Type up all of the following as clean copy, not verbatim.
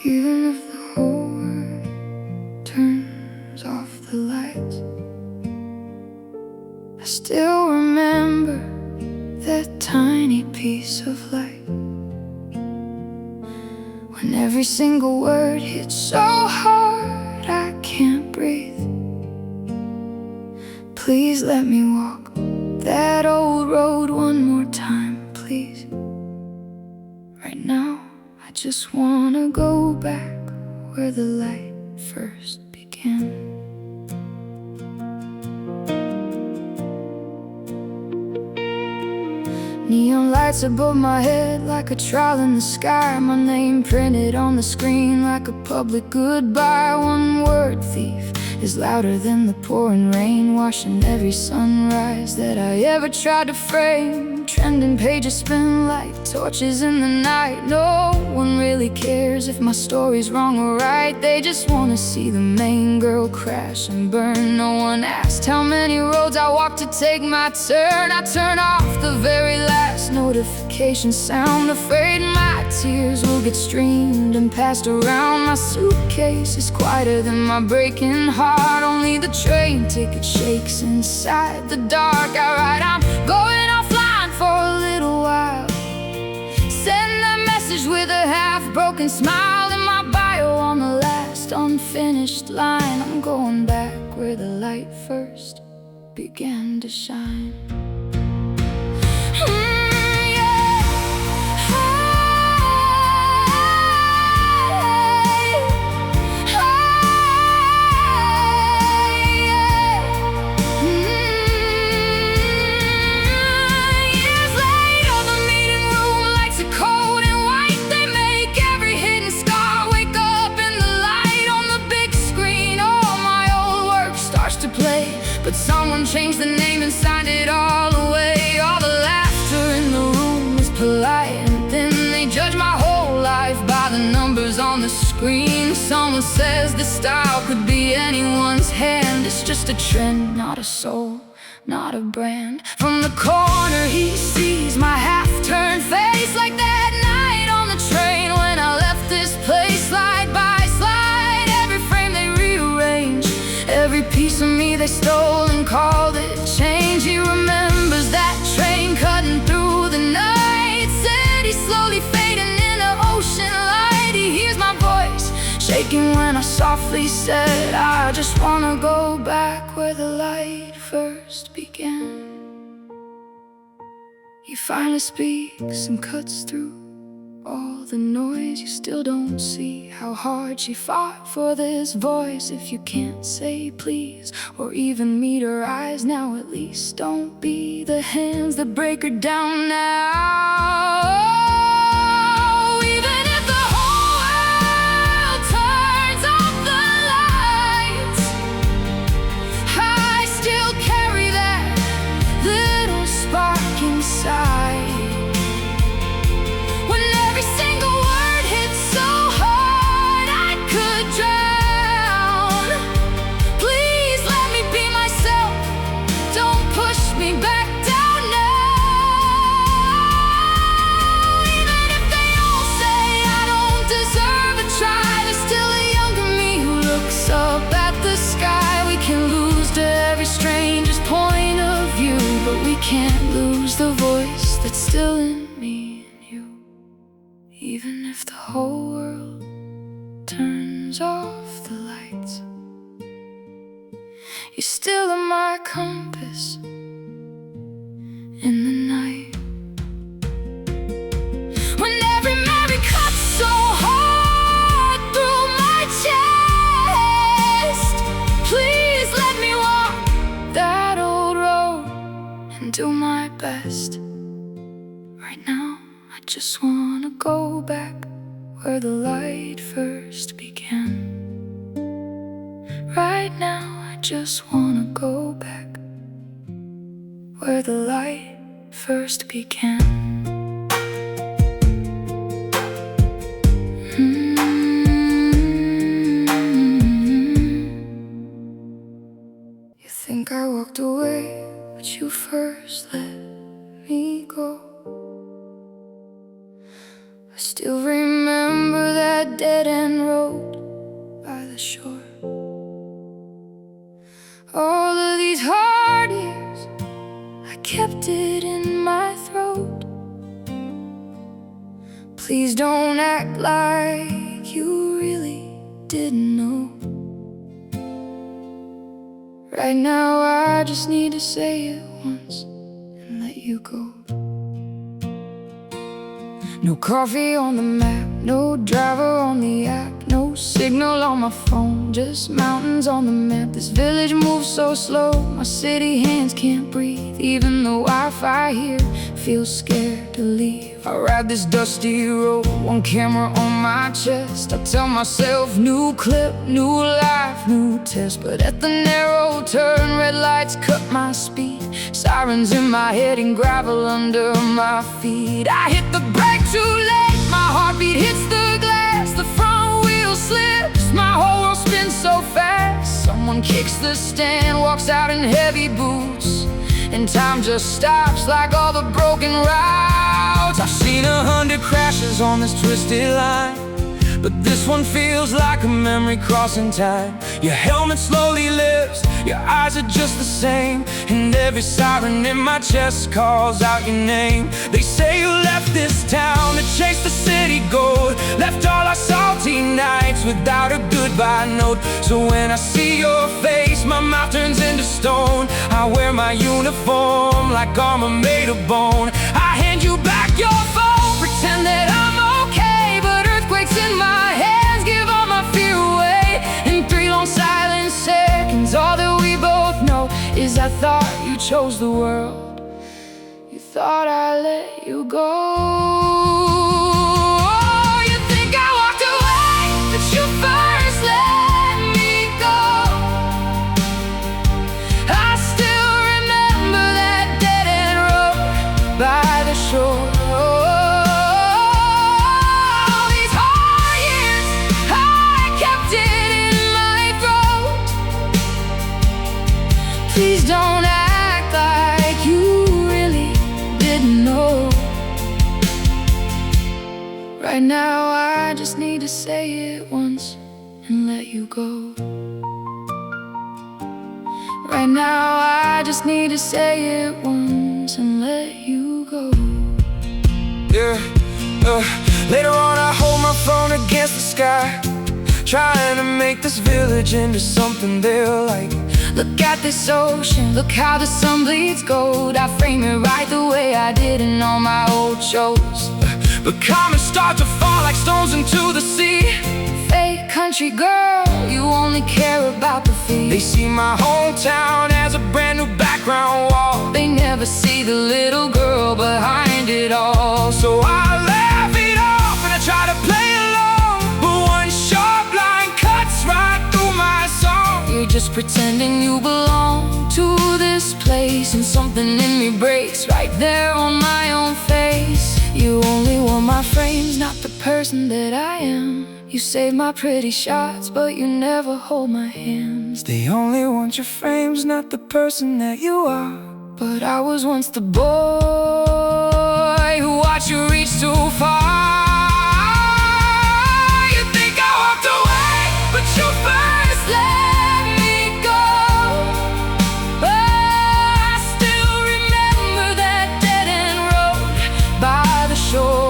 Even if the whole world turns off the lights, I still remember that tiny piece of light. When every single word hits so hard I can't breathe, please let me walk that old road one more time, please. Right now I just wanna go back where the light first began. Neon lights above my head like a trial in the sky. My name printed on the screen like a public goodbye. One word, thief, is louder than the pouring rain, washing every sunrise that I ever tried to frame. Trending pages spin like torches in the night. No one really cares if my story's wrong or right. They just wanna see the main girl crash and burn. No one asked how many roads I walked to take my turn. I turn off the very last notification sound, afraid my tears will get streamed and passed around. My suitcase is quieter than my breaking heart. Only the train ticket shakes inside the dark. Alright, I'm going offline for a little while. Send that message with a half-broken smile in my bio on the last unfinished line. I'm going back where the light first began to shine. But someone changed the name and signed it all away. All the laughter in the room is polite, and then they judge my whole life by the numbers on the screen. Someone says the style could be anyone's hand. It's just a trend, not a soul, not a brand. From the corner he sees my half-turned face, like that night on the train when I left this place. Slide by slide, every frame they rearrange, every piece of me they stole and called it change. He remembers that train cutting through the night, city slowly fading in an ocean light. He hears my voice shaking when I softly said, I just wanna go back where the light first began. He finally speaks and cuts through all the noise. You still don't see how hard she fought for this voice. If you can't say please or even meet her eyes now, at least don't be the hands that break her down now. Even if the whole world turns off the lights, I still carry that little spark inside. Can't lose the voice that's still in me and you. Even if the whole world turns off the lights, you're still in my compass in the night. When every memory cuts so hard through my chest, please let me walk that old road and do my best. Right now I just wanna go back where the light first began. Right now I just wanna go back where the light first began. You think I walked away, but you first let me go. I still remember that dead end shore. All of these hard years, I kept it in my throat. Please don't act like you really didn't know. Right now I just need to say it once and let you go. No coffee on the map, no driver on the app, no signal on my phone, just mountains on the map. This village moves so slow, my city hands can't breathe. Even the Wi-Fi here feels scared to leave. I ride this dusty road, one camera on my chest. I tell myself, new clip, new life, new test. But at the narrow turn, red lights cut my speed. Sirens in my head and gravel under my feet. I hit the brake too late, my heartbeat hits the glass. The front wheel slips, my whole world spins so fast. Someone kicks the stand, walks out in heavy boots, and time just stops like all the broken routes. I've seen 100 crashes on this twisted line, but this one feels like a memory crossing time. Your helmet slowly lifts, your eyes are just the same, and every siren in my chest calls out your name. They say you left this town to chase the city gold, left all our salty nights without a goodbye note. So when I see your face, my mouth turns into stone. I wear my uniform like armor made of bone. I hand you back your phone, pretend that I'm okay, but earthquakes in my hands give all my fear away. In 3 long silent seconds, all that we both know is I thought you chose the world. You thought I let you go. You think I walked away, but you first let me go. I still remember that dead-end road by the shore. Please don't act like you really didn't know. Right now I just need to say it once and let you go. Right now I just need to say it once and let you go. Yeah, later on I hold my phone against the sky, trying to make this village into something they'll like. Look at this ocean, look how the sun bleeds gold. I frame it right the way I did in all my old shows. But comets start to fall like stones into the sea. Fake country girl, you only care about the fee. They see my hometown as a brand new background wall. They never see the little girl behind it all. So I laugh it off and I try to play along, but one sharp line cuts right through my song. You're just pretending you belong to this place, and something in me breaks right there on my own face. You only want my frames, not the person that I am. You save my pretty shots, but you never hold my hands. They only want your frames, not the person that you are. But I was once the boy who watched you reach too far. You think I walked away, but you first let me go. I still remember that dead-end road by the shore.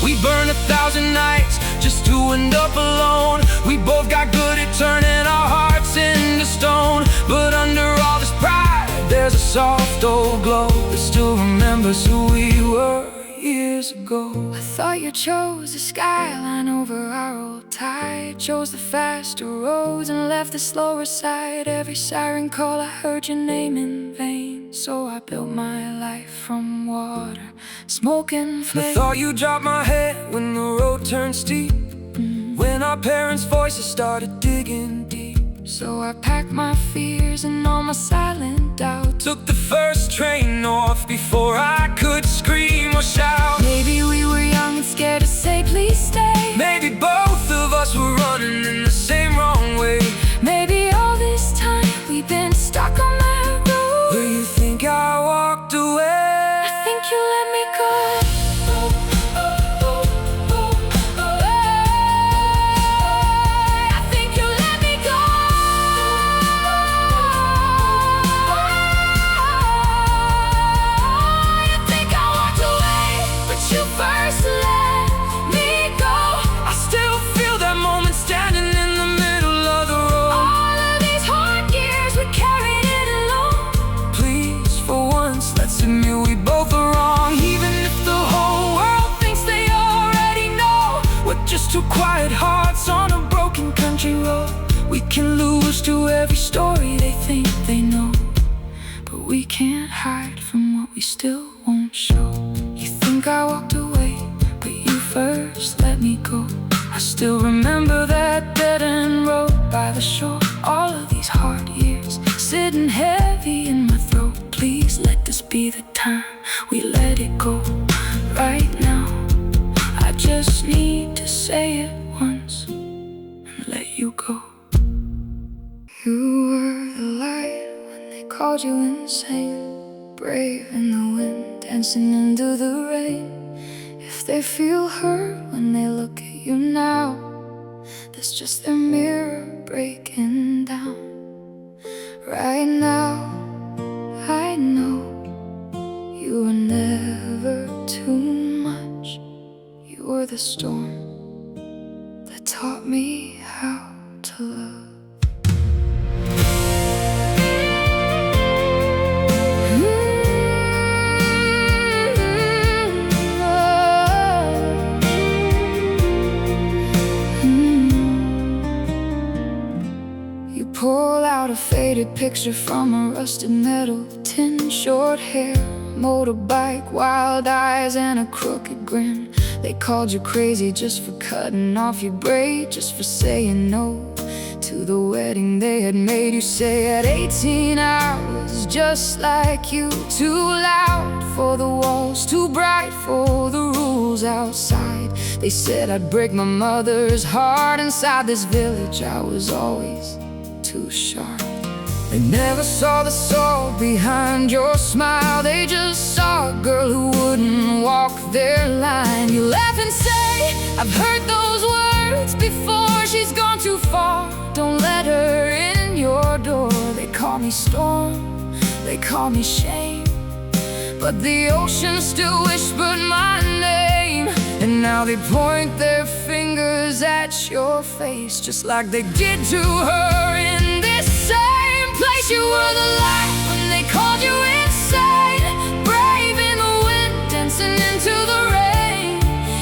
We burned 1,000 nights just to end up alone. We both got good at turning our hearts into stone. But under all this pride, there's a soft old glow that still remembers who we were years ago. I thought you chose the skyline over our old tide, chose the faster roads and left the slower side. Every siren call I heard your name in vain, so I built my life from water, smoke and flame. I thought you dropped my head when the road turned steep, when our parents' voices started digging deep. So I packed my fears and all my silent doubts, took the first train north before I could scream or shout. been stuck on that road where you think I walked away. I think you let me go. I think you let me go. You think I walked away, but you first let me go. I still feel that moment standing in the middle of the road. All of these hard years we carried it alone. Please, for once, let's admit we both are wrong. Even if the whole world thinks they already know, we're just two quiet hearts on a broken country road. We can lose to every story they think they know, but we can't hide from what we still won't show. You think I walked away, but you first let me go. I still remember that dead-end road by the shore. All of these hard years sitting heavy in my throat. Please let this be the time we let it go. Right now, I just need to say it once and let you go. You were the light when they called you insane, brave in the wind, dancing into the rain. If they feel hurt when they look at you now, that's just their mirror breaking down. Right now, I know you were never too much. You were the storm that taught me how to love. Pull out a faded picture from a rusted metal tin. Short hair, motorbike, wild eyes, and a crooked grin. They called you crazy just for cutting off your braid, just for saying no to the wedding they had made you say at 18. I was just like you, too loud for the walls, too bright for the rules outside. They said I'd break my mother's heart. Inside this village I was always too sharp. They never saw the soul behind your smile. They just saw a girl who wouldn't walk their line. You laugh and say, I've heard those words before. She's gone too far, don't let her in your door. They call me storm, they call me shame, but the ocean still whispered my name. And now they point their fingers at your face, just like they did to her in this same place. You were the light when they called you insane, brave in the wind, dancing into the rain.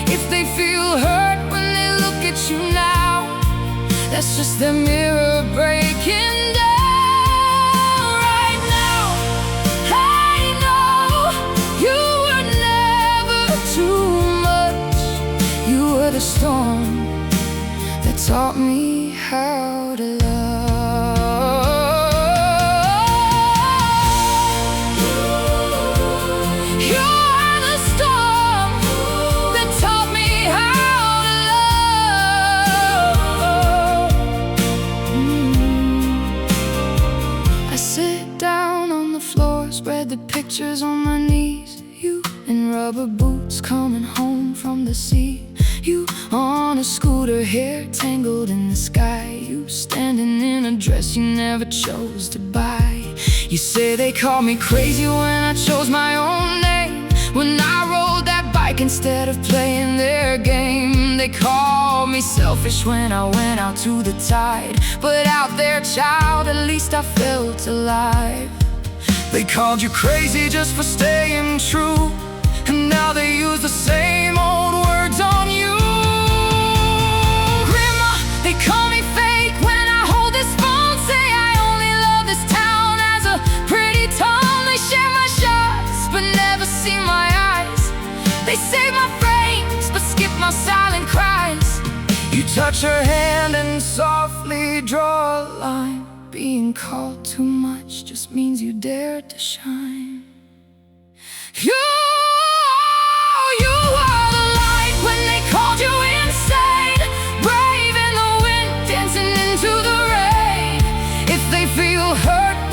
If they feel hurt when they look at you now, that's just their mirror breaking down. Right now, I know you were never too much. You were the storm that taught me how to love. You are the storm that taught me how to love. I sit down on the floor, spread the pictures on my knees. You in rubber boots coming home from the sea. You on a scooter, hair tangled in the sky. You standing in a dress you never chose to buy. You say they call me crazy when I chose my own name, when I rode that bike instead of playing their game. They call me selfish when I went out to the tide, but out there, child, at least I felt alive. They called you crazy just for staying true, and now they use the same old words on you. Grandma, they call me fake when I hold this phone, say I only love this town as a pretty tone. They share my shots but never see my eyes. They save my frames but skip my silent cries. You touch her hand and softly draw a line. Being called too much just means you dared to shine. You are the light when they called you insane, brave in the wind, dancing into the rain. If they feel hurt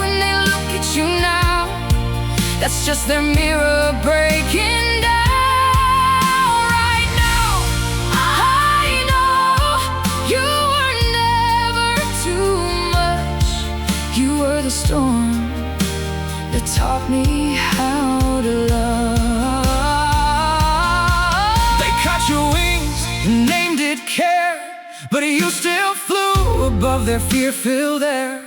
That's just their mirror breaking down. Right now, I know you were never too much. You were the storm that taught me how to love. They cut your wings and named it care, but you still flew above their fear-filled air.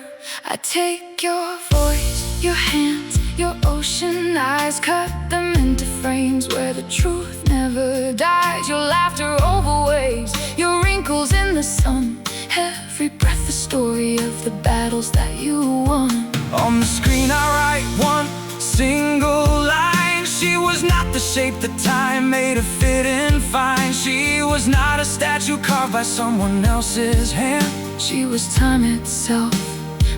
I take your voice, your hands, your ocean eyes, cut them into frames where the truth never dies. Your laughter over waves, your wrinkles in the sun, every breath a story of the battles that you won. On the screen I write one single line. She was not the shape that time made her fit in fine. She was not a statue carved by someone else's hand. She was time itself,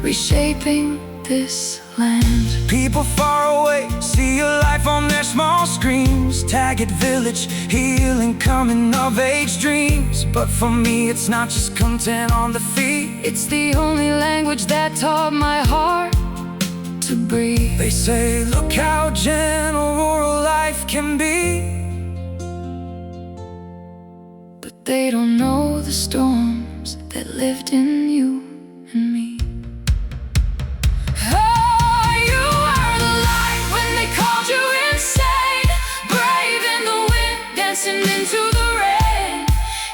reshaping this land. People far away see your life on their small screens. Tag it village, healing, coming of age dreams. But for me it's not just content on the feed. It's the only language that taught my heart to breathe. They say look how gentle rural life can be, but they don't know the storms that lived in you and me. Oh, you were the light when they called you insane, brave in the wind, dancing into the rain.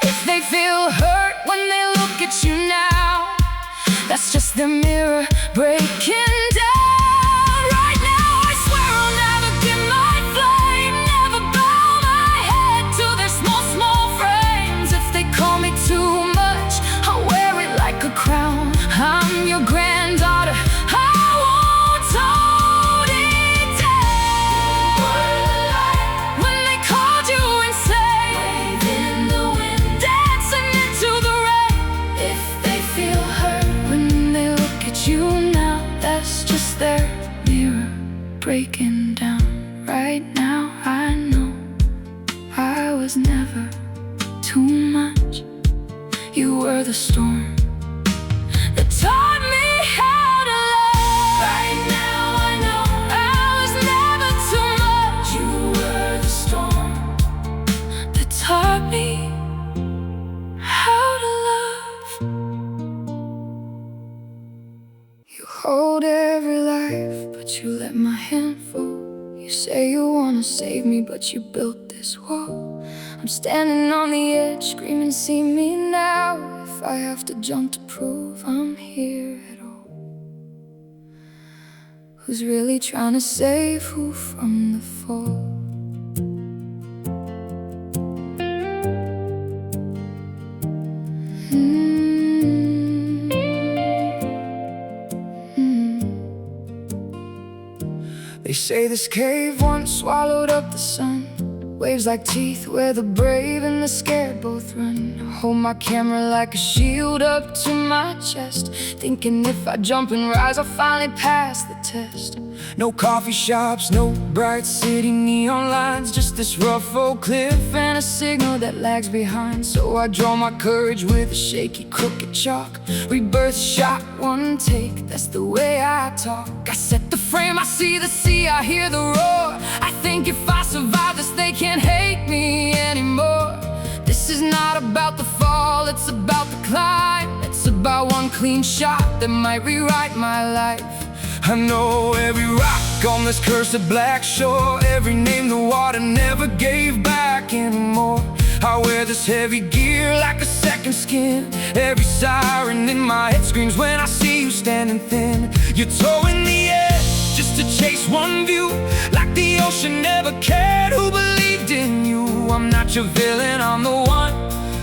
If they feel hurt when they look at you now, that's just their mirror breaking down. Right now I swear I'll never dim my flame, never bow my head to their small, small frames. If they call me too much, I'll wear it like a crown. I'm your granddaughter, I won't tone it down. When they called you insane, wave in the wind, dancing into the rain. If they feel hurt when they look at you now, that's just their mirror breaking down. Right now I know I was never too much. You were the storm that taught me how to love. Right now I know I was never too much. You were the storm that taught me how to love. You hold every life, but you let my hand fall. You say you wanna save me, but you built this wall. I'm standing on the edge, screaming, see me now. If I have to jump to prove I'm here at all, who's really trying to save who from the fall? They say this cave once swallowed up the sun. Waves like teeth where the brave and the scared both run. I hold my camera like a shield up to my chest, thinking if I jump and rise I'll finally pass the test. No coffee shops, no bright city neon lines, just this rough old cliff and a signal that lags behind. So I draw my courage with a shaky crooked chalk. Rebirth shot, one take, that's the way I talk. I set the frame, I see the sea, I hear the roar. I think if I survive this they can't hate me anymore. This is not about the fall, it's about the climb. It's about one clean shot that might rewrite my life. I know every rock on this cursed black shore, every name the water never gave back anymore. I wear this heavy gear like a second skin. Every siren in my head screams when I see you standing thin. Your toe in the air just to chase one view, like the ocean never cared who believed in you. I'm not your villain, I'm the one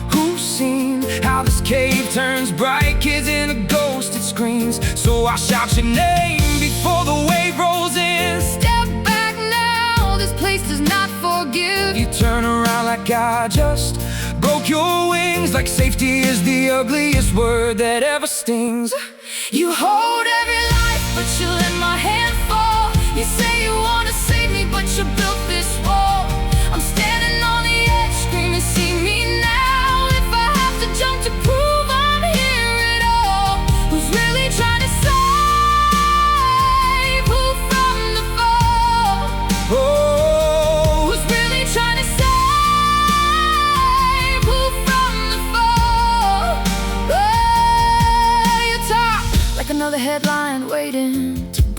who's seen how this cave turns bright kids into ghosts it screams. So I'll shout your name before the wave rolls in. Step back now, this place does not forgive. You turn around like I just broke your wings, like safety is the ugliest word that ever stings. You hold every life, but you let my hand fall. You say you wanna save me, but you built this wall. I'm standing on the edge, screaming, see me now. If I have to jump to prove I'm here at all, who's really trying to save who from the fall?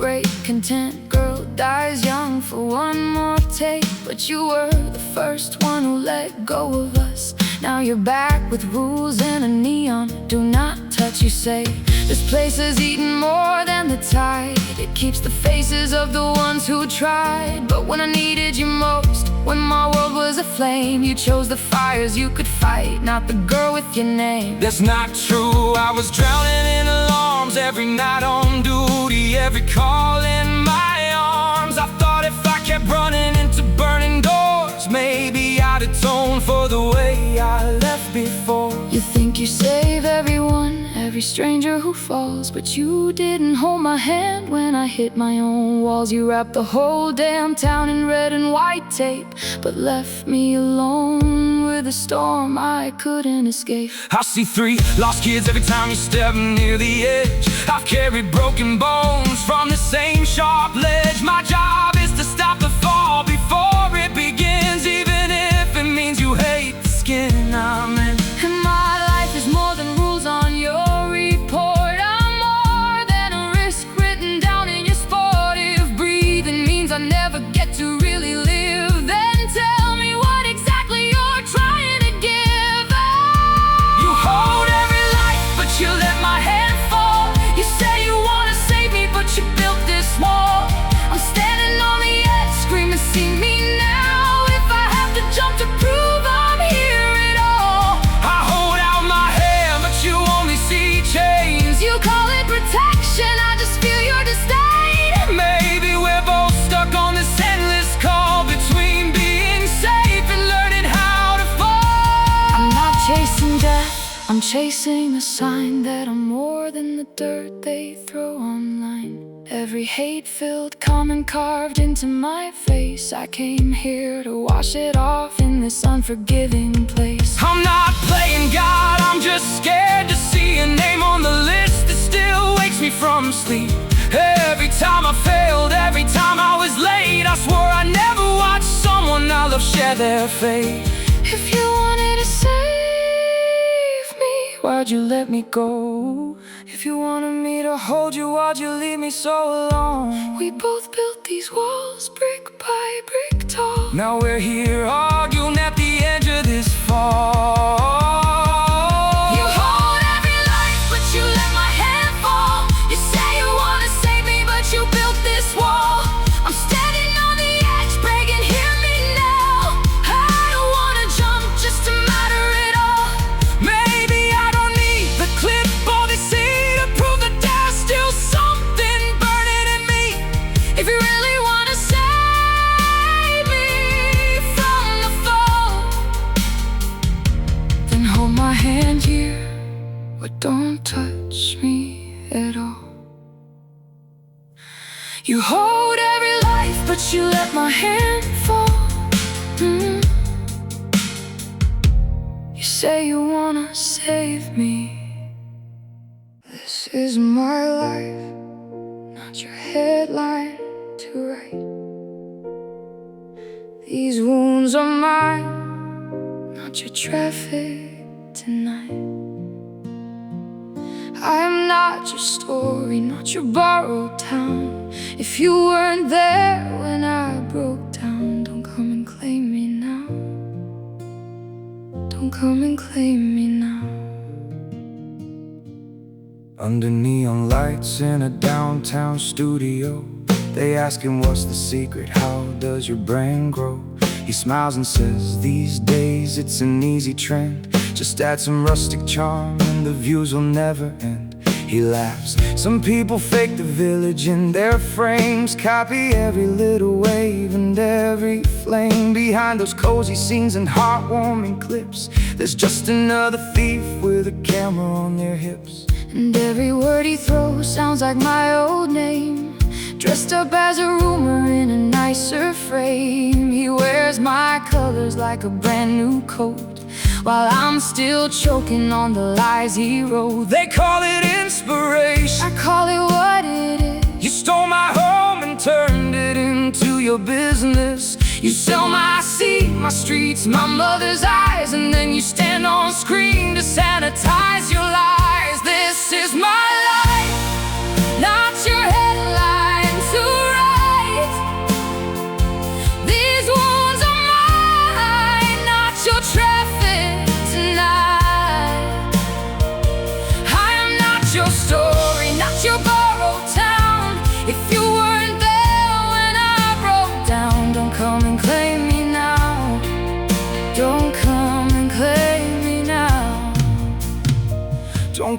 break. Content girl dies young for one more take. But you were the first one who let go of us. Now you're back with rules and a neon do not touch. You say this place has eaten more than the tide. It keeps the faces of the ones who tried. But when I needed you most, when my world was aflame, you chose the fires you could fight, not the girl with your name. That's not true, I was drowning in alarms every night on duty, every call in my arms. I thought if I kept running into burning doors, maybe I'd atone for the way I left before. You think you save everyone, every stranger who falls, but you didn't hold my hand when I hit my own walls. You wrapped the whole damn town in red and white tape, but left me alone with a storm I couldn't escape. I see 3 lost kids every time you step near the edge. I've carried broken bones from the same sharp ledge. My job is to stop the fall before it begins, even if it means you hate the skin I'm in. And my life is more than rules on your report. I'm more than a risk written down in your sport. If breathing means I never get to really live, then tell me what exactly you're trying to give. You hold every life, but you let my hand fall. You say you wanna save me, but you built this wall. I'm standing on the edge, screaming, see me now. If I have to jump to prove I'm here at all. I hold out my hand, but you only see chains. You call it protection, I just feel your disdain. Maybe we're both stuck on this endless call between being safe and learning how to fall. I'm not chasing death, I'm chasing a sign that I'm more than the dirt they throw online. Every hate-filled comment carved into my face, I came here to wash it off in this unforgiving place. I'm not playing God, I'm just scared to see a name on the list that still wakes me from sleep. Every time I failed, every time I was late, I swore I'd never watch someone I love share their fate. If you wanted to save me, why'd you let me go? If you wanted me to hold you, why'd you leave me so alone? We both built these walls brick by brick tall. Now we're here arguing at the edge of this fall. You hold every life, but you let my hand fall. You say you wanna save me, but you built this wall. I'm standing on the edge, begging, hear me now. I don't wanna jump just to matter at all. Maybe I don't need the clip or the scene to prove that there's still something burning in me. If you really wanna save me from the fall, then hold my hand here, but don't touch me at all. You hold every life, but you let my hand fall. You say you wanna save me. This is my life, not your headline to write. These wounds are mine, not your traffic tonight. I am not your story, not your borrowed town. If you weren't there when I broke down, don't come and claim me now. Don't come and claim me now. Under neon lights in a downtown studio, they ask him what's the secret, how does your brain grow? He smiles and says, these days it's an easy trend. Just add some rustic charm and the views will never end. He laughs. Some people fake the village in their frames, copy every little wave and every flame. Behind those cozy scenes and heartwarming clips, there's just another thief with a camera on their hips. And every word he throws sounds like my old name, dressed up as a rumor in a nicer frame. He wears my colors like a brand new coat, while I'm still choking on the lies he wrote. They call it inspiration, I call it what it is. You stole my home and turned it into your business. You sell my seat, my streets, my mother's eyes, and then you stand on screen to sanitize your lies. This is my life, not your headline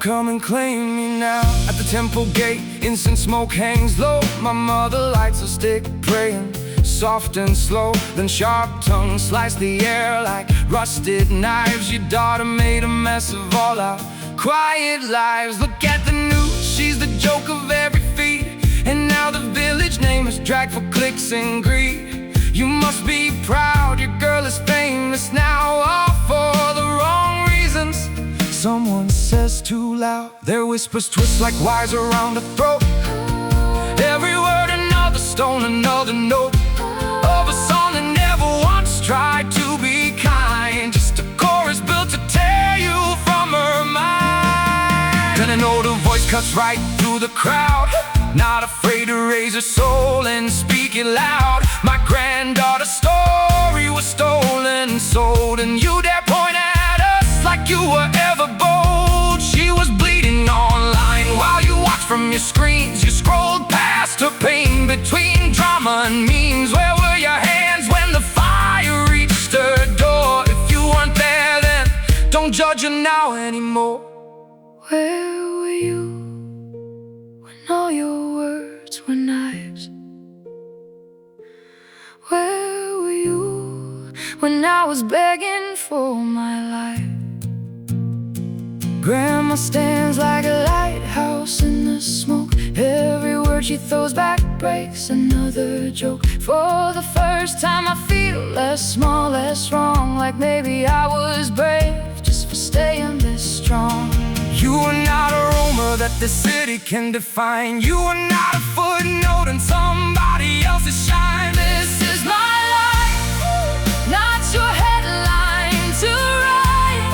Don't come and claim me now. At the temple gate, incense smoke hangs low. My mother lights a stick, praying soft and slow. Then sharp tongues slice the air like rusted knives. Your daughter made a mess of all our quiet lives. Look at the news, she's the joke of every feed. And now the village name is dragged for clicks and greed. You must be proud, your girl is famous now, all for the wrong reasons. Someone says too loud, their whispers twist like wires around her throat. Every word another stone, another note of a song that never once tried to be kind. Just a chorus built to tear you from her mind. Then an older voice cuts right through the crowd, not afraid to raise her soul and speak it loud. My granddaughter's story was stolen and sold, and you dare point at us like you were ever bold. She was bleeding online while you watched from your screens. You scrolled past her pain between drama and memes. Where were your hands when the fire reached her door? If you weren't there then, don't judge her now anymore. Where were you when all your words were knives? Where were you when I was begging for my life? Grandma stands like a lighthouse in the smoke. Every word she throws back breaks another joke. For the first time I feel less small, less wrong. Like maybe I was brave just for staying this strong. You are not a rumor that this city can define. You are not a footnote in somebody else's shine. This is my life, not your headline to write.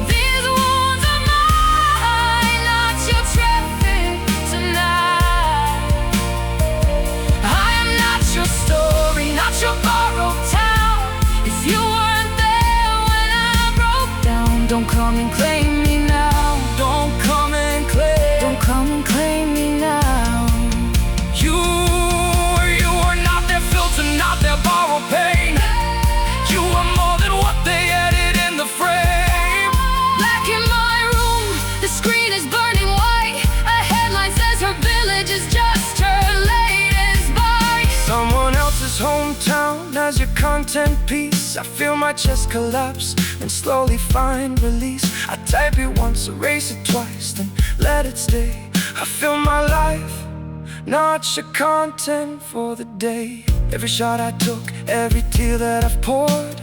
These wounds are mine, not your traffic tonight. I am not your story, not your borrowed town. If you weren't there when I broke down, don't come and claim me now. Don't come and claim. Don't come and claim me now. You were not their filter, not their borrowed pain. You were more than what they added in the frame. Black in my room, the screen is burning white. A headline says her village is just her latest bite. Someone else's hometown as your content piece. I feel my chest collapse and slowly find release. I type it once, erase it twice, then let it stay. I feel my life, not your content for the day. Every shot I took, every tear that I've poured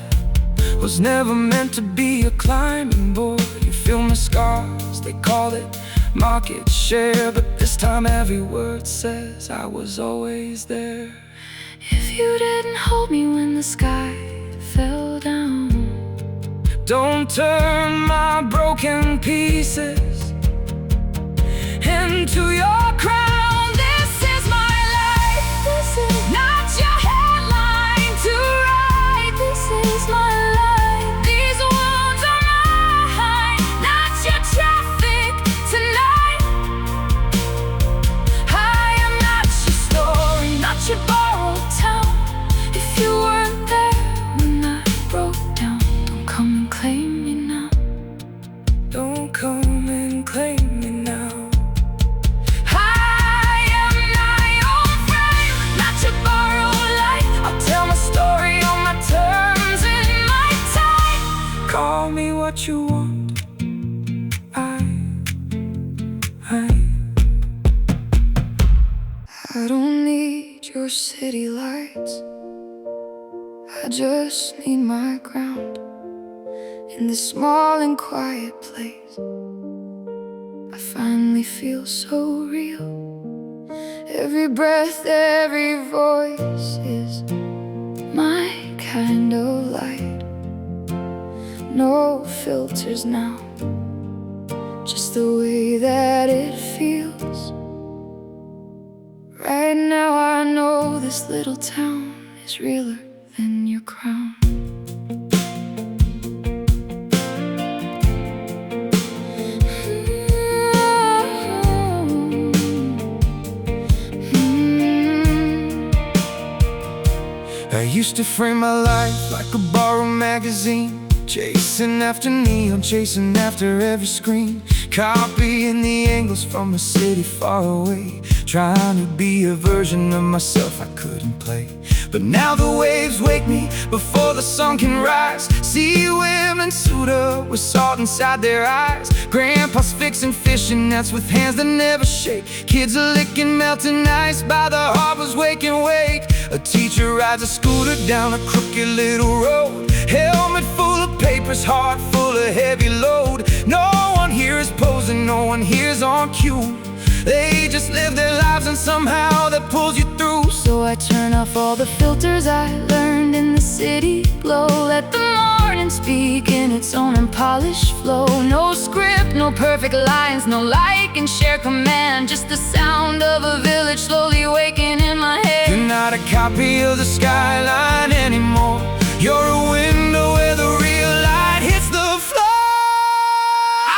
was never meant to be a climbing board. You feel my scars, they call it market share, but this time every word says I was always there. If you didn't hold me when the sky fell down, don't turn my broken pieces into your crown. this is my life. This is not your headline to write. This is my life. These wounds are mine, not your traffic tonight. I am not your story, not your borrowed town. If you weren't there when I broke down, don't come and claim me now. Don't come and claim me now. I am not your friend, not your borrowed life. I'll tell my story on my terms in my time. Call me what you want. I don't need your city lights. I just need my ground in this small and quiet place. I finally feel so real. Every breath, every voice is my kind of light. No filters now, just the way that it feels. Right now I know this little town is realer than your crown. I used to frame my life like a borrowed magazine, Chasing after neon, chasing after every screen, copying the angles from a city far away, trying to be a version of myself I couldn't play. But now the waves wake me before the sun can rise. See women suit up with salt inside their eyes. Grandpa's fixing fishing nets with hands that never shake. Kids are licking melting ice by the harbor's waking wake. A teacher rides a scooter down a crooked little road. Helmet full of papers, heart full of heavy load. No one here is posing, no one here's on cue. They just live their lives and somehow that pulls you through. So I turn off all the filters I learned in the city glow. Let the morning speak in its own unpolished flow. No script, no perfect lines, no like and share command. Just the sound of a village slowly waking in my head. You're not a copy of the skyline anymore. You're a window where the real light hits the floor.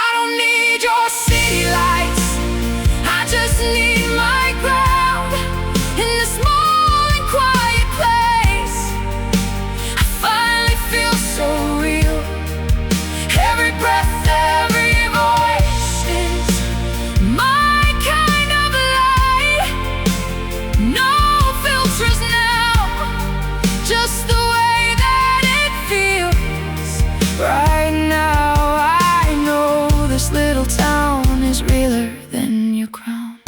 I don't need your city lights, I just need my ground. In this small and quiet place, I finally feel so real. Every breath, every voice is my kind of light. No filters now, just the way that it feels. Right now I know this little town is realer than your crown.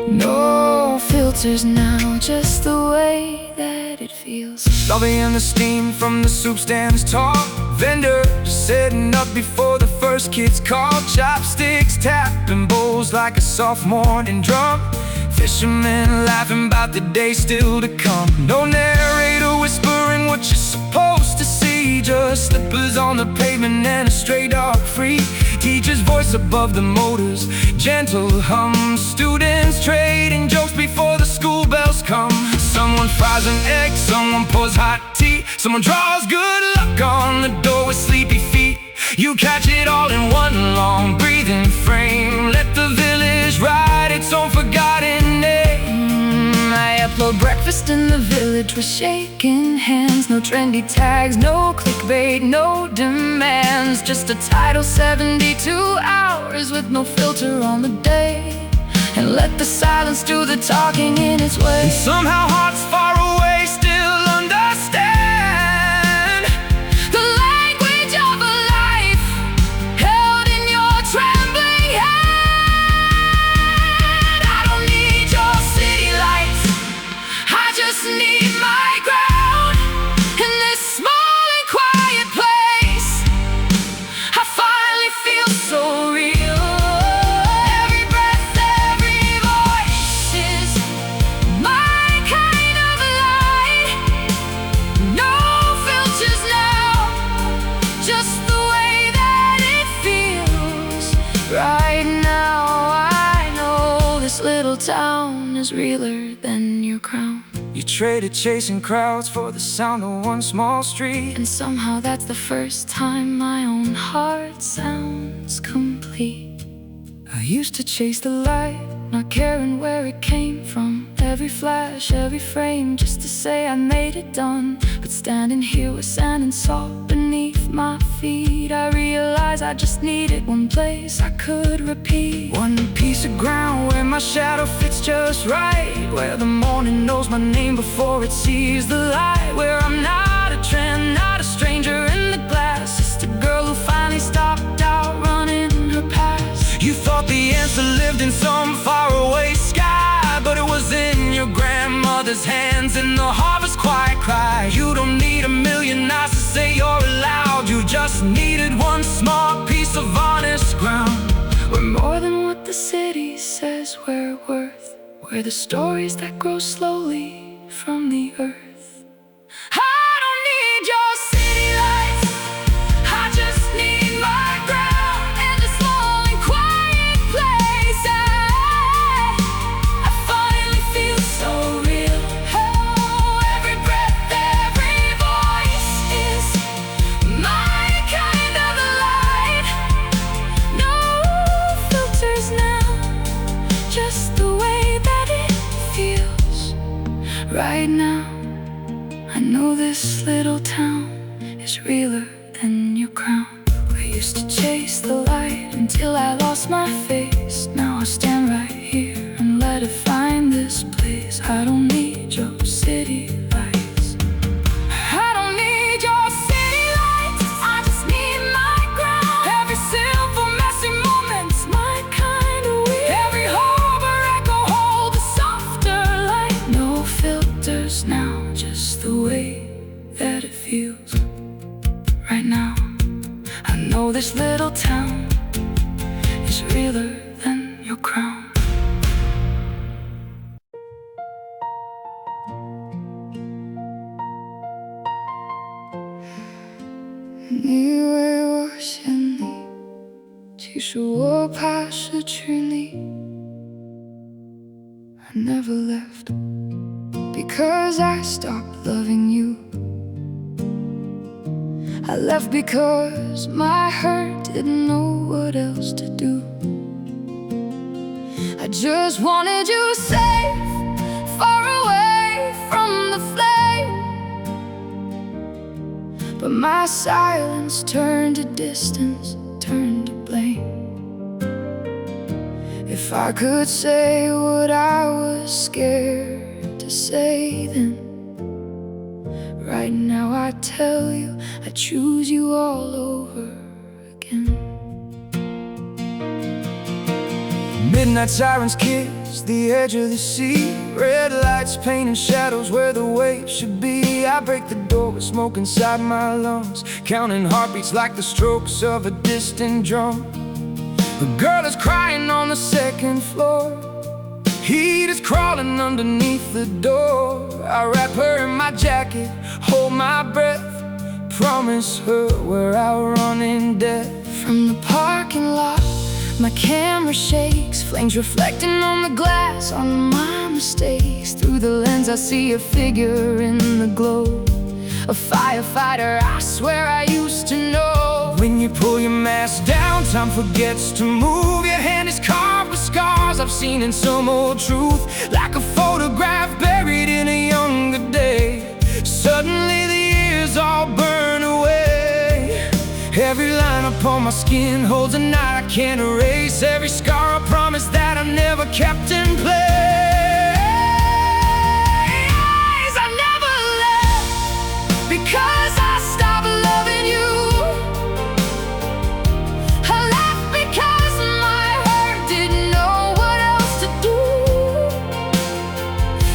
No filters now, just the way that it feels. Loving the steam from the soup stand's tall. Vendors setting up before the first kids call. Chopsticks tapping bowls like a soft morning drum. Fishermen laughing about the day still to come. No narrator whispering what you're supposed to see. Just slippers on the pavement and a stray dog free. Teacher's voice above the motors, gentle hum. Students trading jokes before the school bells come. Someone fries an egg, someone pours hot tea. Someone draws good luck on the door with sleepy feet. You catch it all in one long breathing frame. Let the village write its own forgotten name. I upload breakfast in the village with shaking hands. No trendy tags, no clickbait, no demands. Just a title, 72 hours with no filter on the day. And let the silence do the talking in its way. And somehow hearts far away still understand the language of a life held in your trembling hand. I don't need your city lights, I just need my ground. In this small and quiet place, I finally feel so real. Every breath, every voice is my kind of light. No filters now, just the way that it feels. Right now I know this little town is realer than your crown. You traded chasing crowds for the sound of one small street. And somehow that's the first time my own heart sounds complete. I used to chase the light, not caring where it came from. Every flash, every frame, just to say I made it done. But standing here with sand and salt beneath my feet, I realized I just needed one place I could repeat. one piece of ground where my shadow fits just right. Where the morning knows my name before it sees the light. Where I'm not a trend, not a stranger in the glass. Just a girl who finally stopped outrunning her past. You thought the answer lived in some faraway sky, but it was in your grandmother's hands in the harvest quiet cry. You don't need a million eyes to say you're allowed. You just needed one small piece of honest ground. We're more than what the city says we're worth. We're the stories that grow slowly from the earth. I don't need your city lights, I just need my ground. In this small and quiet place, I finally feel so real. Oh, every breath, every voice is my kind of light. No filters now, just the way that it feels. Right now I know this little town is realer than your crown. We used to chase the light until I lost my face. Now I stand right here and let it find this place. I don't need your city lights. I don't need your city lights. I just need my ground. Every simple messy moment's my kind of weird. Every harbor echo hold a softer light. No filters now, just the way that it feels right now. I know this little town is realer than your crown. 你以为我嫌你，其实我怕失去你。I never left because I stopped loving you. I left because my hurt didn't know what else to do. I just wanted you safe, far away from the flame. But my silence turned to distance, turned to blame. If I could say what I was scared to say then, right now I tell you, I choose you all over again. Midnight sirens kiss the edge of the sea. Red lights painting shadows where the waves should be. I break the door with smoke inside my lungs, counting heartbeats like the strokes of a distant drum. A girl is crying on the second floor. Heat is crawling underneath the door. I wrap her in my jacket, hold my breath, promise her we're outrun in death. From the parking lot, my camera shakes, flames reflecting on the glass, on my mistakes. Through the lens I see a figure in the glow, a firefighter I swear I used to know. When you pull your mask down, time forgets to move. Your hand is carved with scars I've seen in some old truth, like a photograph buried in a younger day. Suddenly the years all burn away. Every line upon my skin holds a night I can't erase. Every scar a promise that I never kept in place. I never left because I stopped loving you. I left because my heart didn't know what else to do.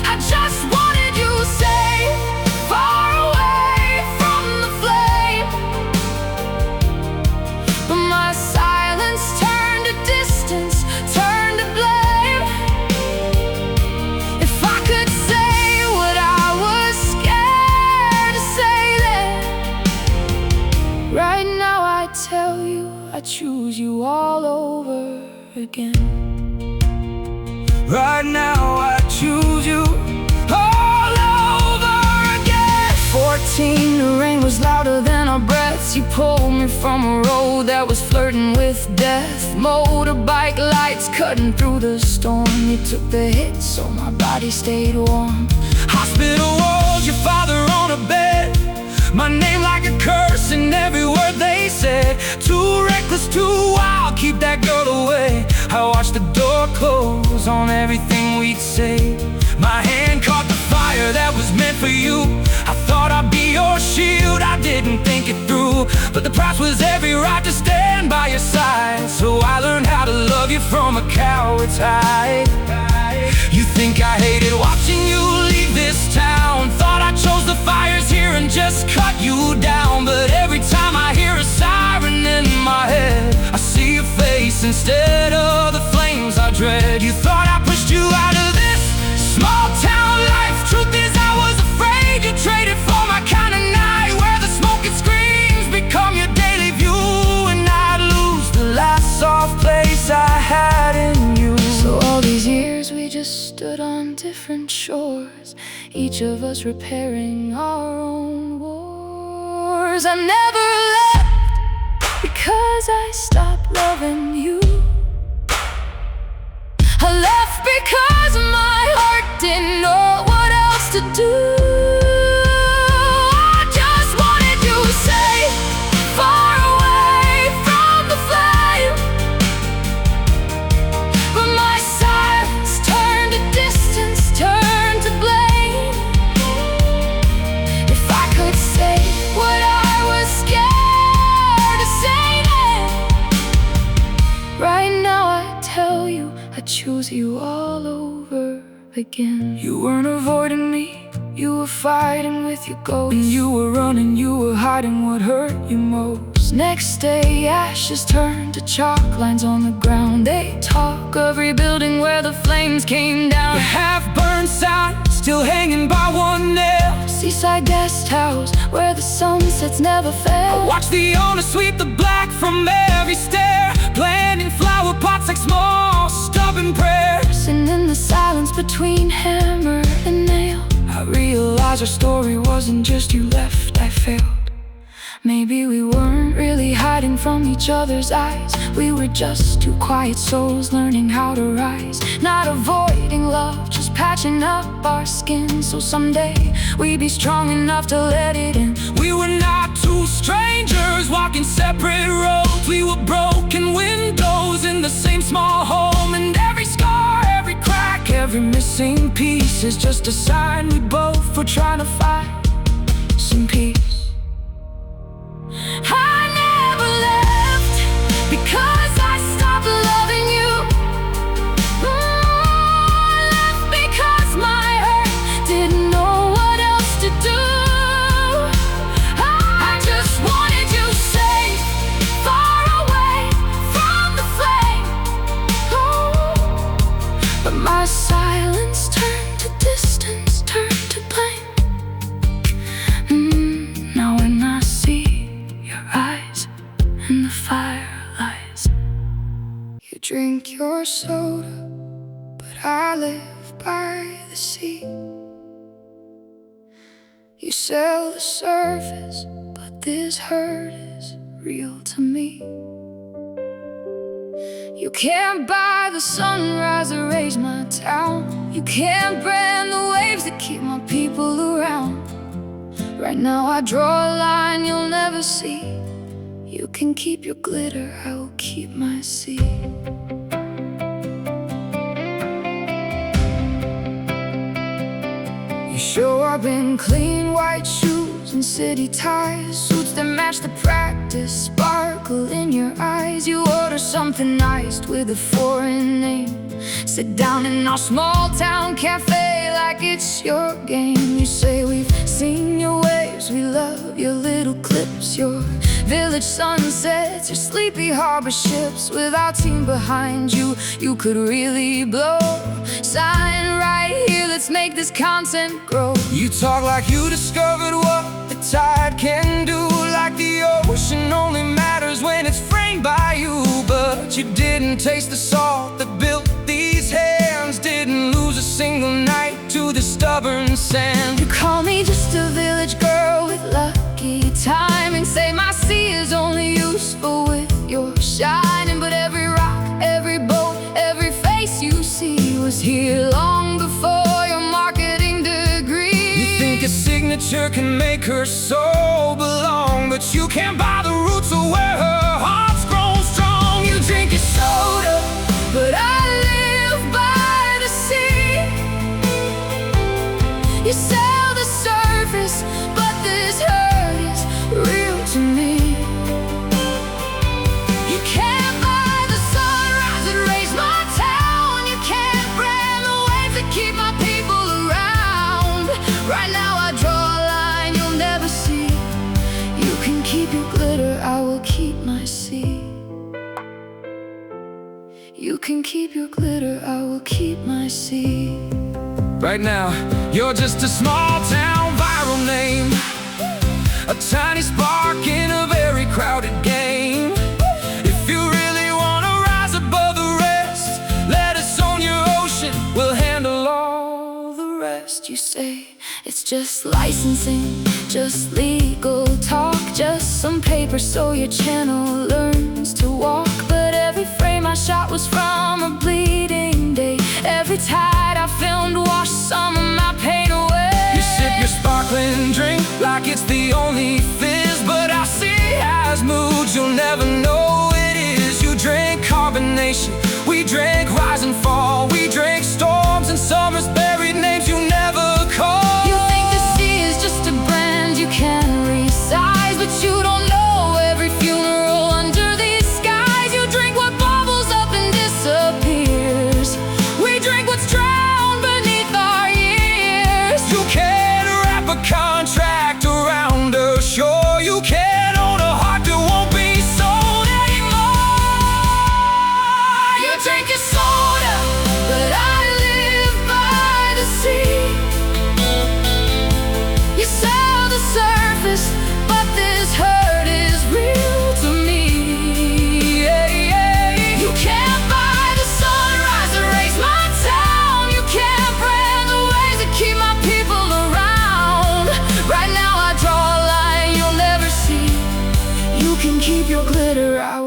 I just wanted you safe, far away from the flame. But my silence turned to distance, turned to blame. If I could say what I was scared to say then, right now I tell you, I choose you all over again. Right now I choose you all over again. 14, the rain was louder than our breaths. You pulled me from a road that was flirting with death. Motorbike lights cutting through the storm. You took the hit so my body stayed warm. Hospital walls, your father on a bed, my name like a curse in every word they said. Too reckless, too wild, keep that girl away. I watched the door close on everything we'd say. My hand caught the fire that was meant for you. I thought I'd be your shield, I didn't think it through. But the price was every right to stand by your side. So I learned how to love you from a coward's hide. You think I hated watching you leave this town, thought I chose the fires here and just cut you down. But every time I hear a siren in my head, I see your face instead of the flames I dread. You thought I pushed you out of this small town life. Truth is I was afraid you traded for my kind of night, where the smoke and screams become your daily view, and I'd lose the last soft place I had in you. So all these years we just stood on different shores, each of us repairing our own wars. I never left because I stopped loving you. I left because my heart didn't know what else to do. I just wanted you safe. all over again. You weren't avoiding me, you were fighting with your ghost. And you were running, you were hiding what hurt you most. Next day, ashes turned to chalk lines on the ground. They talk of rebuilding where the flames came down. The half-burned sign still hanging by one nail. Seaside guest house where the sunsets never fail. I watch the owner sweep the black from every stair, planting flower pots like small stubborn prayers. And in the silence between hammer and nail, I realized our story wasn't just you left, I failed. maybe we weren't really hiding from each other's eyes. We were just two quiet souls learning how to rise. Not avoiding love, just patching up our skin, so someday we'd be strong enough to let it in. We were not two strangers walking separate roads. We were broken windows in the same small home. And every scar, every crack, every missing piece is just a sign we both were trying to find some peace. I never left because I stopped loving you. I left because my hurt didn't know what else to do. I just wanted you safe, far away from the flame. But my silence turned to distance, turned to blame. Now when I see your eyes in the firelights, you drink your soda, but I live by the sea. You sell the surface, but this hurt is real to me. You can't buy the sunrise or raise my town. You can't brand the waves that keep my people around. Right now I draw a line you'll never see. You can keep your glitter, I will keep my sea. You show up in clean white shoes and city ties, suits that match the practice, sparkle in your eyes. You order something iced with a foreign name, sit down in our small town cafe like it's your game. You say we've seen your waves, we love your little clips, your village sunsets, your sleepy harbor ships. With our team behind you, you could really blow. Sign right here, let's make this content grow. You talk like you discovered what the tide can do, like the ocean only matters when it's framed by you. But you didn't taste the salt that built these hands, didn't lose a single night to the stubborn sand. You call me just a village girl with lucky timing, say my sea is only useful with your shining. But every rock, every boat, every face you see was here long before your marketing degree. You think a signature can make her soul belong, but you can't buy the roots of where her heart's grown strong. You drink your soda, but I live by the sea. You sell the surface, but this hurt is real to me. You can't buy the sunrise that raised my town. You can't brand the waves that keep my people around. Right now I draw a line you'll never see. You can keep your glitter, I will keep my sea. You can keep your glitter, I will keep my sea. Right now, you're just a small town viral name, a tiny spark in a very crowded game. If you really wanna rise above the rest, let us own your ocean, we'll handle all the rest. You say it's just licensing, just legal talk, just some paper so your channel learns to walk. But every frame I shot was from a bleeding day. Every tide I filmed washed some of my pain away. You sip your sparkling drink like it's the only fizz, but I see as moods you'll never know it is. You drink carbonation, we drink rise and fall, we drink storms and summers, buried names you never call. You think the sea is just a brand you can resize, but you don't know every funeral under these skies. You drink what bubbles up and disappears, we drink what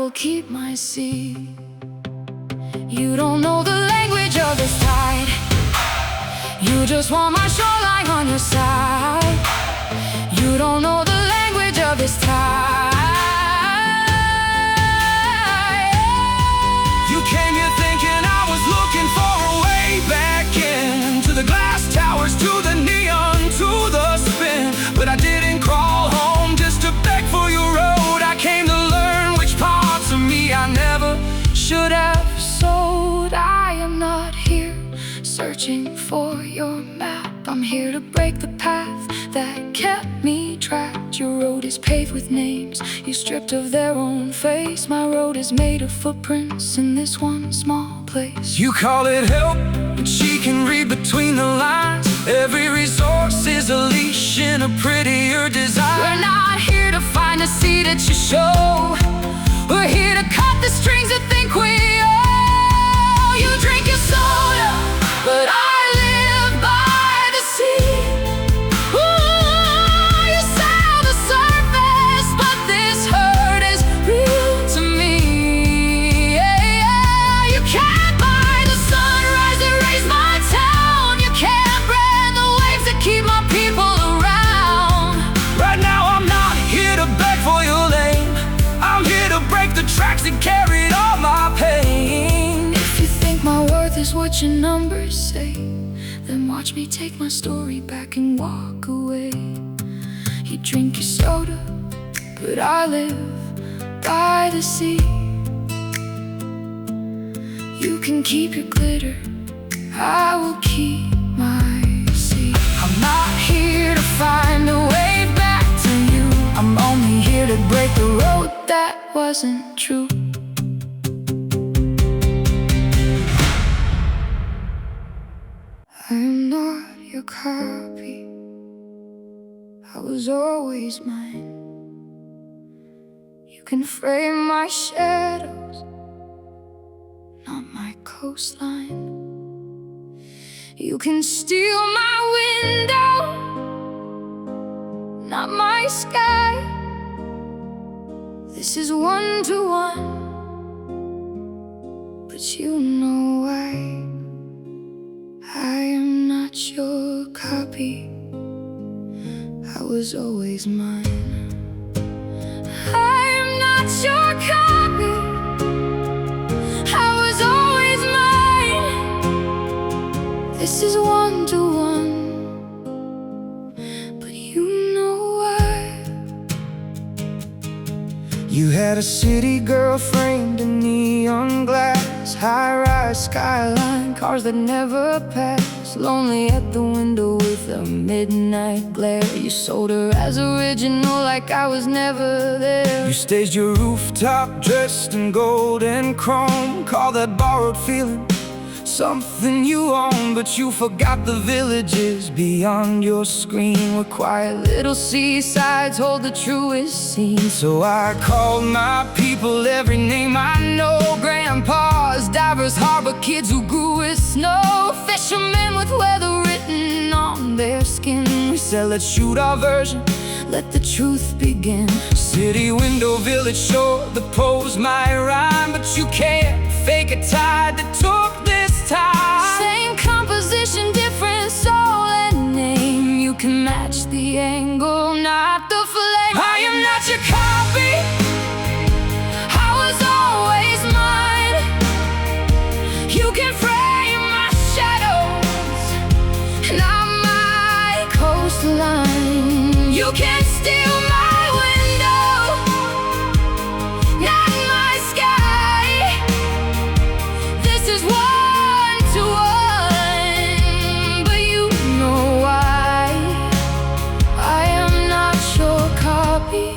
will keep my seat. You don't know the language of this tide. You just want my shoreline on your side. You don't know the language of this tide. You came here thinking I was looking for a way back in, to the glass towers, to the neon, to the spin. But I didn't crawl home just to beg for your road. I came to learn which parts of me I never should have sold. I am not here searching for your map. I'm here to break the path that kept me trapped. Your road is paved with names you stripped of their own face. My road is made of footprints in this one small place. You call it help, but she can read between the lines. Every resource is a leash in a prettier design. We're not here to find a seat at your show. We're here to cut the strings that think we owe. You drink your soda, but I live by the sea. Ooh, you sail the surface, but this hurt is real to me. Yeah, yeah. You can't buy the sunrise that raised my town. You can't brand the waves that keep my people around. Right now I'm not here to beg for your lane. I'm here to break the tracks that carried all my pain. If you think my worth is what your numbers say, then watch me take my story back and walk away. You drink your soda, but I live by the sea. You can keep your glitter, I will keep my seat. I'm not here to find a way back to you. I'm only here to break the road that wasn't true. I'm not your copy. I was always mine. You can frame my shadows, not my coastline. You can steal my window, not my sky. This is one-to-one, but you know why. I am not your copy. I was always mine. I am not your copy. I was always mine. This is one-to-one, but you know why. You had a city girl framed in neon glass, high-rise skyline, cars that never pass. Lonely at the window with a midnight glare. You sold her as original like I was never there. You staged your rooftop dressed in gold and chrome. Call that borrowed feeling something you own, but you forgot the villages beyond your screen, where quiet little seasides hold the truest scene. So I called my people, every name I know. Grandpas, divers, harbor kids who grew with snow, fishermen with weather written on their skin. We said let's shoot our version, let the truth begin. City window, village shore, the pose might rhyme, but you can't fake a tide that took this time. Same composition, different soul and name. You can match the angle, not the flame. I am not your copy. I was always mine. You can frame my shadows, not my coastline. You can steal my window, not my sky. This is one-to-one, but you know why. I am not your copy.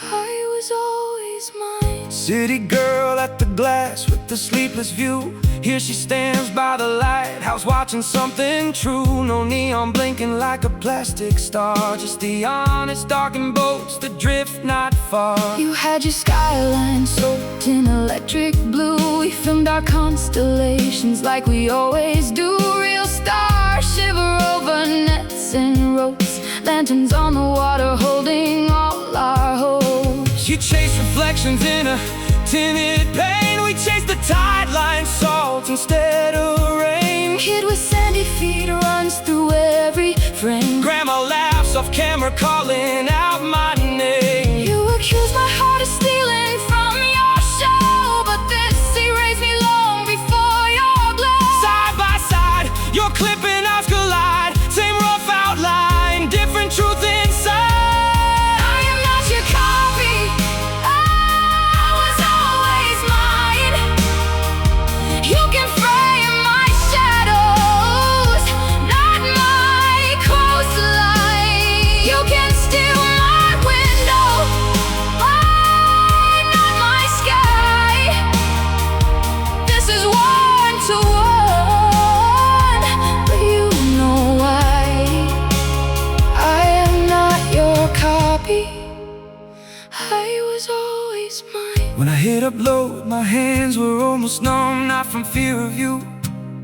I was always mine. City girl at the glass with the sleepless view. Here she stands by the lighthouse watching something true. No neon blinking like a plastic star, just the honest darkened boats that drift not far. You had your skyline soaked in electric blue. We filmed our constellations like we always do. Real stars shiver over nets and ropes, lanterns on the water holding all our hopes. You chase reflections in a timid pain. We chase the tide line, salt instead of rain. Kid with sandy feet runs through every frame. Grandma laughs off camera, calling out my name. You accuse my heart of stealing from your show, but this erased me long before your glow. Side by side, your clip and ours collide. Same rough outline, different truth inside. I am not your copy, I was always mine. You can frame my shadows, not my coastline. You can steal my window, not my sky. This is one to one, but you know why. I am not your copy, I was always mine. When I hit upload, my hands were almost numb. Not from fear of you,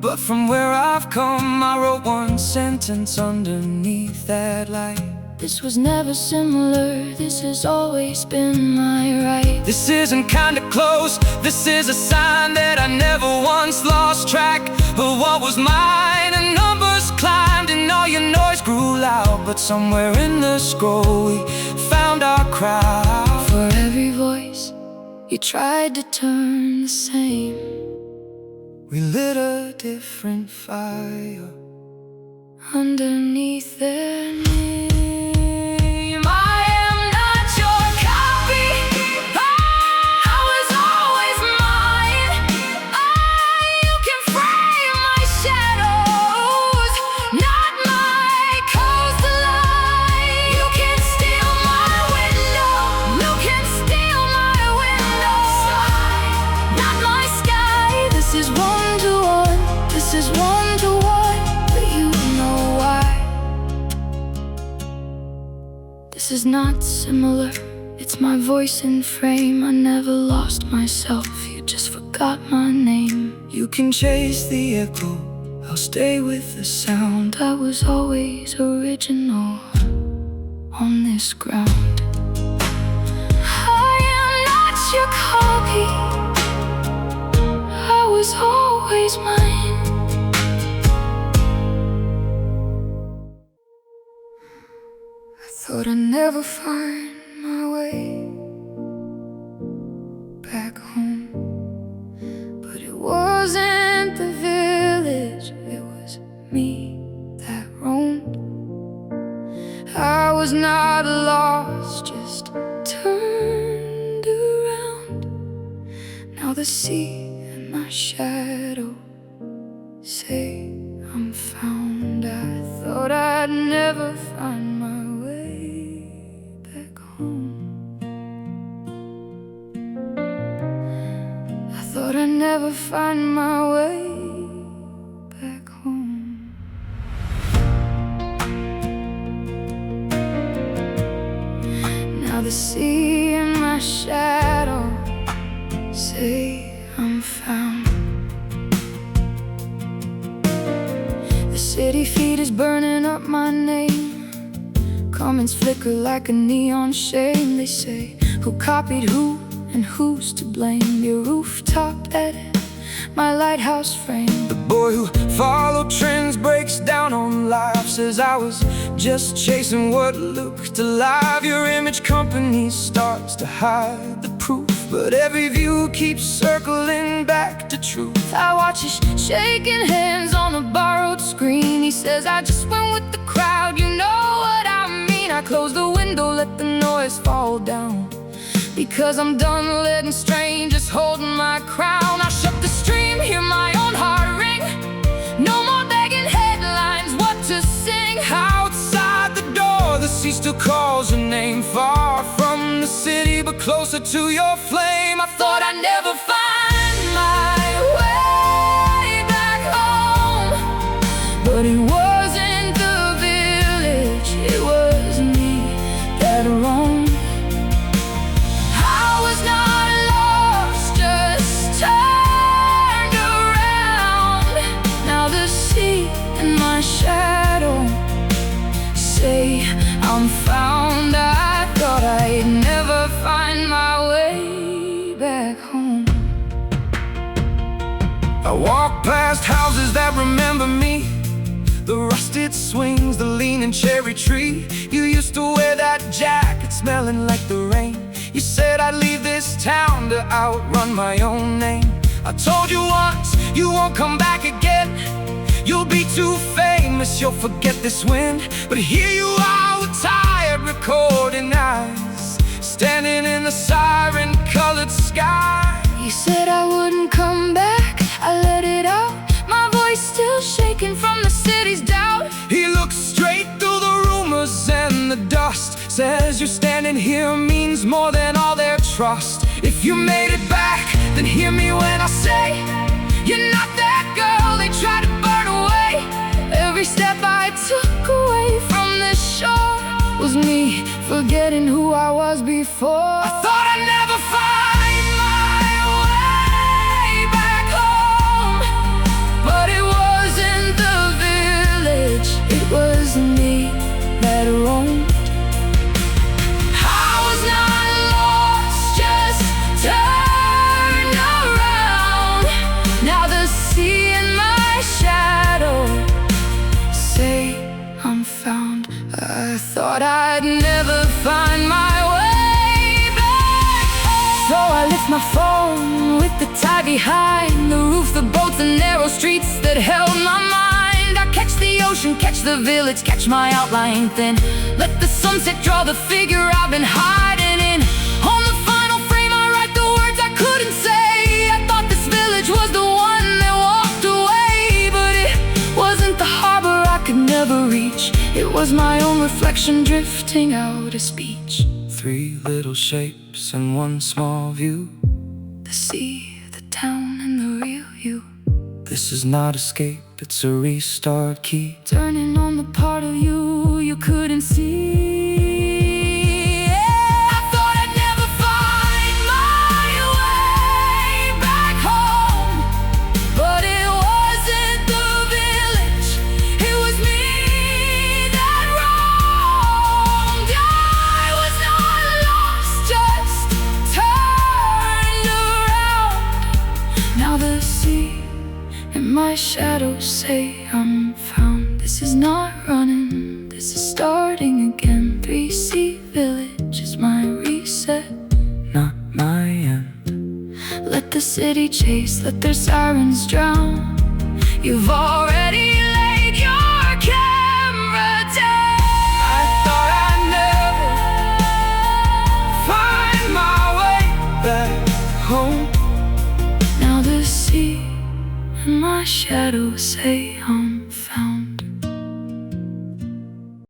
but from where I've come. I wrote one sentence underneath that light. This was never similar, this has always been my right. This isn't kinda close, this is a sign that I never once lost track of what was mine. And numbers climbed and all your noise grew loud, but somewhere in the scroll we found our crowd. For every voice you tried to turn the same, We lit a different fire underneath their name. I am not your copy, I was always mine. You can frame my shadows, not my coastline. You can steal my window, you can steal my window, not my sky. This is one to one, this is one to one, but you know why. This is not similar, it's my voice in frame. I never lost myself, you just forgot my name. You can chase the echo, I'll stay with the sound. I was always original on this ground. I am not your copy, I was always mine. I thought I'd never find my way back home, but it wasn't the village, it was me that roamed. I was not lost, just turned around. Now the sea and my shadow say I'm found. I thought I'd never find my way back home. I thought I'd never find my way back home. Now the sea and my shadow say I'm found. The city feed is burning up my name. Comments flicker like a neon shame. They say, who copied who and who's to blame? Your rooftop edit, my lighthouse frame. The boy who followed trends breaks down on life, says I was just chasing what looked alive. Your image company starts to hide the proof, but every view keeps circling back to truth. I watch us shaking hands on a borrowed screen. He says I just went with the crowd, you know what I mean. I close the window, let the noise fall down, because I'm done letting strangers hold my crown. I shut the stream, hear my own heart ring. No more begging headlines, what to sing. Outside the door, the sea still calls your name. Far from the city, but closer to your flame. I thought I'd never find my way back home, but it wasn't the village, it was me that roamed. I was not lost, just turned around. Now the sea and my shadow say I'm found. I thought I'd never find my way back home. houses that remember me, the rusted swings, the leaning cherry tree. You used to wear that jacket smelling like the rain. You said I'd leave this town to outrun my own name. I told you once, you won't come back again. You'll be too famous, you'll forget this wind. But here you are with tired recording eyes, standing in the siren-colored sky. You said I wouldn't come back, I let it out, my voice still shaking from the city's doubt. He looks straight through the rumors and the dust, says you standing here means more than all their trust. If you made it back, then hear me when I say, you're not that girl they tried to burn away. Every step I took away from this shore was me forgetting who I was before. I thought I'd never find my way back home, but it wasn't the village, it was me that roamed. I was not lost, just turned around. Now the sea and my shadow say I'm found. I thought I'd never find my way back home. So I lift my phone with the tide behind, the roof, the boats, the narrow streets that held my mind. I catch the ocean, catch the village, catch my outline thin. Let the sunset draw the figure I've been hiding in. On the final frame I write the words I couldn't say. I thought this village was the one that walked away, but it wasn't the harbor I could never reach. It was my own reflection drifting out of speech. Three little shapes and one small view, the sea, the town, and the real you. This is not escape, it's a restart key, turning on the part of you you couldn't see. I thought I'd never find my way back home, but it wasn't the village, it was me that roamed. I was not lost, just turned around. Now the sea and my shadows say I'm found. This is not running, this is starting again. 3C Village is my reset, not my end. Let the city chase, let their sirens drown. You've already laid your camera down. I thought I'd never find my way back home. Now the sea and my shadows say I'm